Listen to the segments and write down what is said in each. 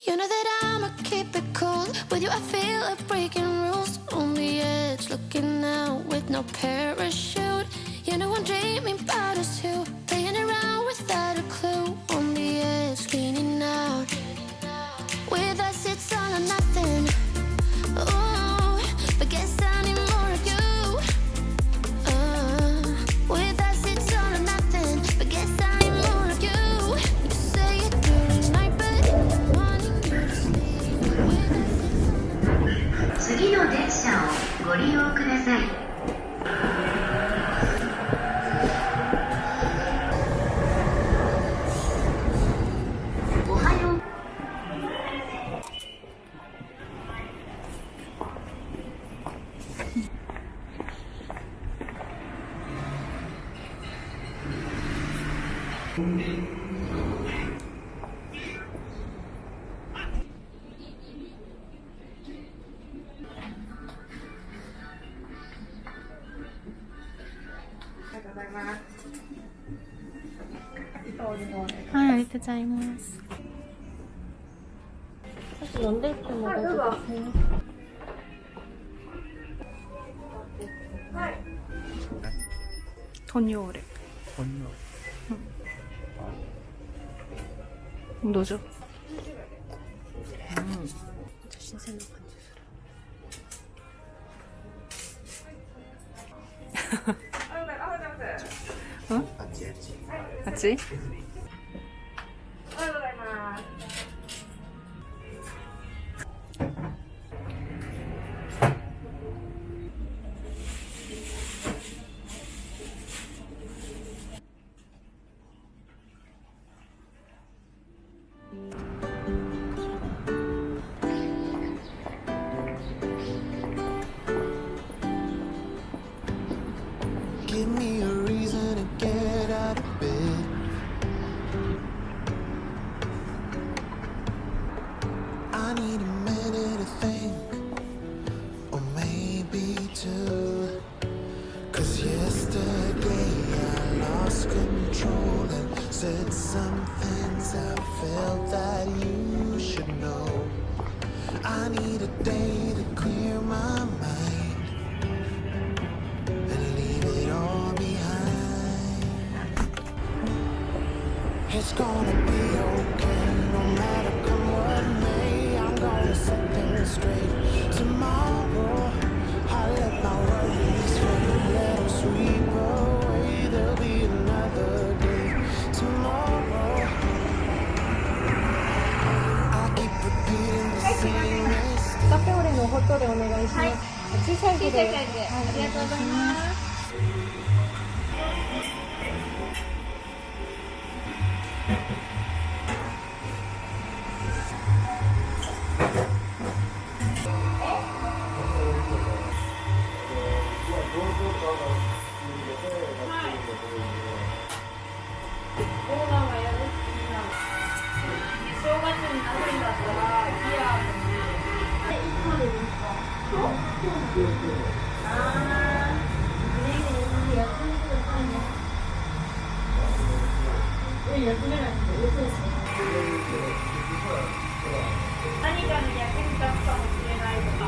You know that I'ma keep it cool. With you I feel like breaking rules. On the edge, looking out with no parachute. You know I'm dreaming about us two, playing around without a clue. On the edge, leaning out. With us it's all or nothing. Ooh, but guess I need more of you. With us it's all or nothing, but guess I need more of you. You say it during night, but in the morning you're asleep. With us it's 次の電車をご利用ください。おはよう。はい、ありがとうございます。さっき飲んでっても大丈夫ですね。トニョーレ。どうぞ。新鮮な感じする。うん？熱い？おはようございます。Give me a reason to get out of bed. I need a minute to think, or maybe two. 'Cause yesterday I lost control and said some things I felt that you should know. I need a day to clear my mind and leave it all behind. It's gonna be okay, no matter come what may. I'm gonna set things straight. Tomorrow, I let my worries fade, let them sweep away. There'll be another day. Tomorrow, I'll keep repeating the same mistake. カフェオレのホットでお願いします。小さい小さいサイズで、ありがとうございます。オーナーがやるっていいな。正月になるんだったら、ギアいつまでですか？そう。あー、ねえ、休んでくださいね。休めないんですよ。そうですね。何かの役に立つかもしれないとか。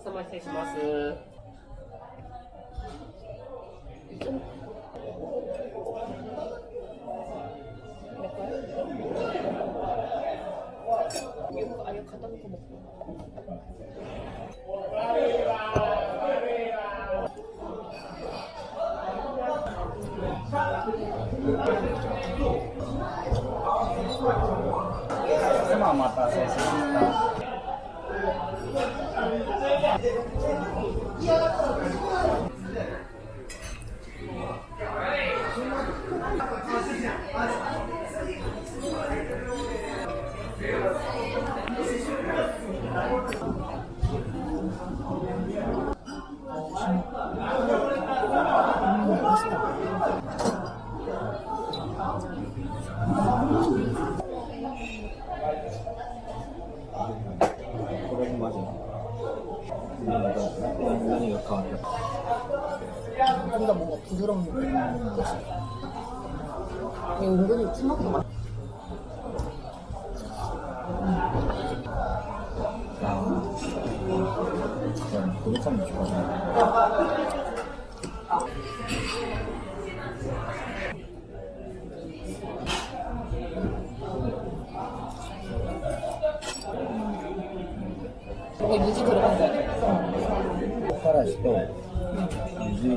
お待たせします。お待たせしました。これマジ何が変わる우리가 뭔가 부드러운 느낌. 그치? 근데 은근히 토마토 맛. 난 고깃살 좋아하잖아. 이게 무지 들어간 거야. 파라시도 유지.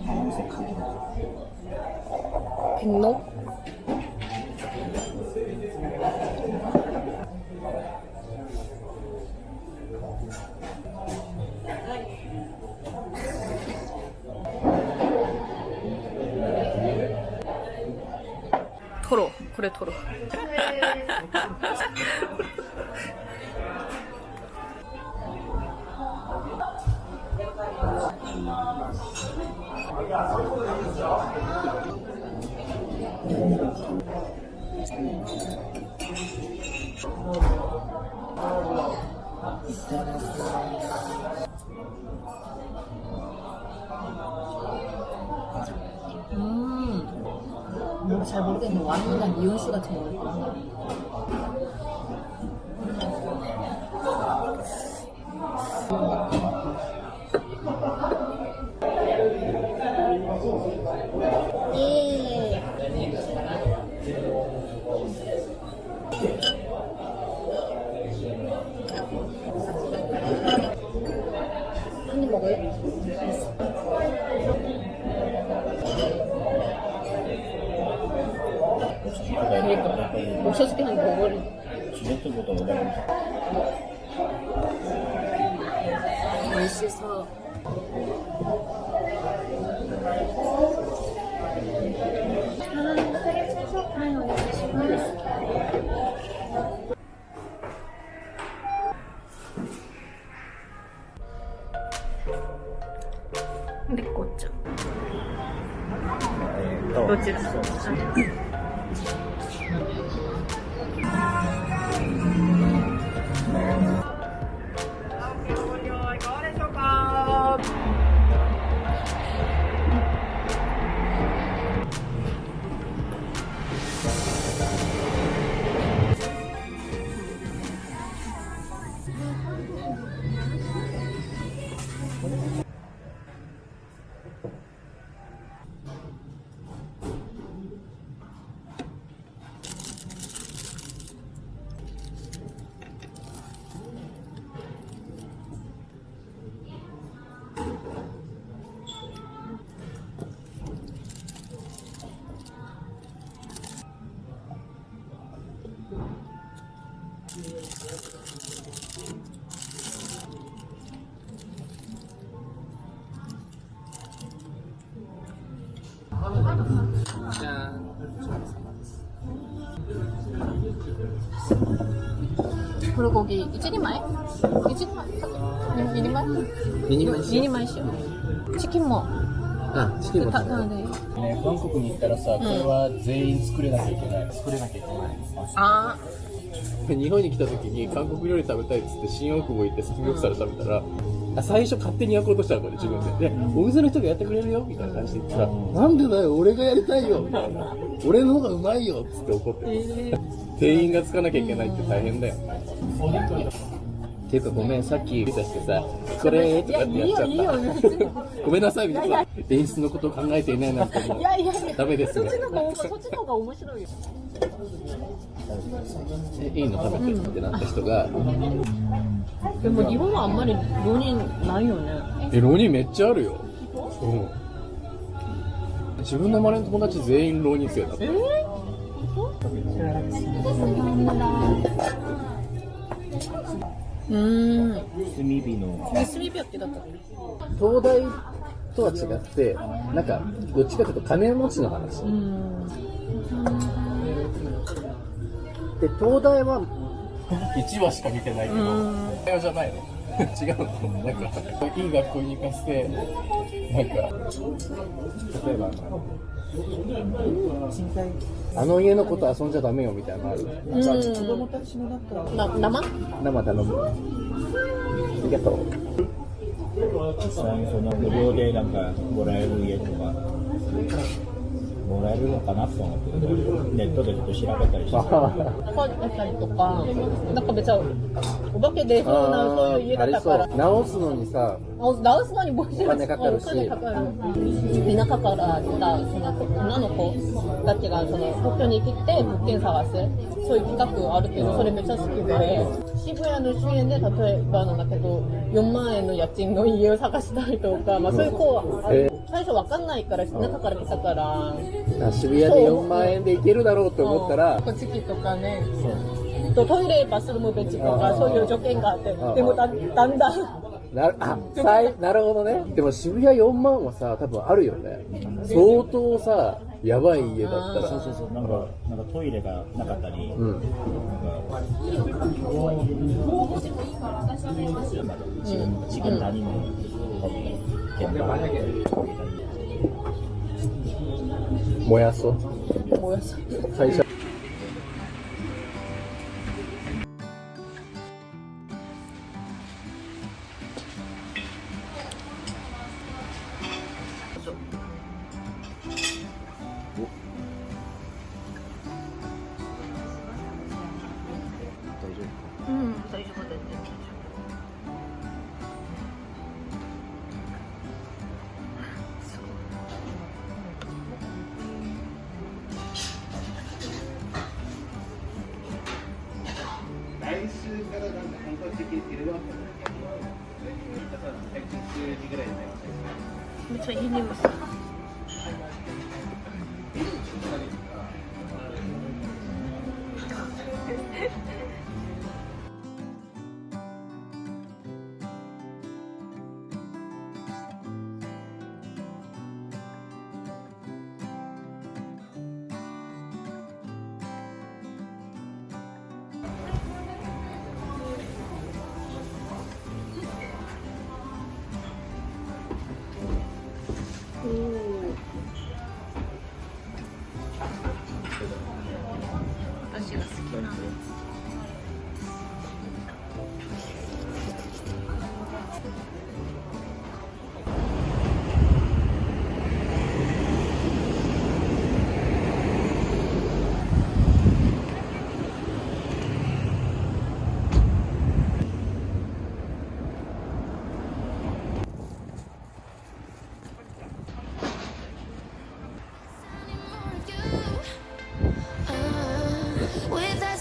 하얀색 하긴. 백록? 取ろう。これ取ろう。뭔가 잘 모르겠는데 와인이랑 이온씨가 제일 예. 한입 먹어요? 그러니까 옥수수 그냥 먹어버리. 주전부터 오래 맛있어. 내 거죠. 너 찍었어. 불고기 1人前? 2人前? チキンもあ、チキンもただねね、韓国に行ったらさ、これは全員作れなきゃいけない。作れなきゃいけない。あ日本に来た時に韓国料理食べたいっつって新大久保行ってサムギョプサル食べたら、最初勝手に焼こうとしたのこれ自分で。で、お店の人がやってくれるよみたいな感じで言ったら、なんでだよ、俺がやりたいよみたいな。俺の方がうまいよっつって怒ってる。店員がつかなきゃいけないって大変だよ。っていうかごめん、さっき出してさ、これとかってやっちゃった。ごめんなさいみたいな。演出のことを考えていないなんてもうダメですね。そっちの方が面白いよ。いいの食べてってなった人が、でも日本はあんまり浪人ないよね。浪人めっちゃあるよ。自分の周りの友達全員浪人生だった。炭火の炭火焼きだった東大とは違って、なんかどっちかというと金持ちの話。で東大は1話しか見てないけど、東大じゃないの。違うの。なんかいい学校に行かせて、なんか例えばあの家の子と遊んじゃダメよみたいなのある。子供たちのだったら生頼む。ありがとう。実際にその無料でなんかもらえる家とかもらえるのかなと思ってネットでちょっと調べたりして中だったりとか、なんか別にお化け出そうなそういう家だったから直すのにさ、直すのにもちろんお金かかるし、田舎から来たその女の子たちがその東京に来て物件探す、そういう企画あるけど、それめっちゃ好きで、渋谷の主演で例えばなんだけど4万円の家賃の家を探したりとか、まあそういう子は最初わかんないから中から来たから渋谷で4万円で行けるだろうと思ったら、チキとかね、トイレバスルーム別とかそういう条件があって、でもだんだんなるほどね。でも渋谷4万はさ、多分あるよね。相当さ、やばい家だったら。そうそうそう、なんかトイレがなかったり、うん。なんか自分他人のゴミ現場燃やそう。燃やす。会社。うん、大丈夫だよ。来週からなんか本格的にテレワークだけど、最近10時ぐらいになりました。めっちゃいい匂いする。私が好きなの。With that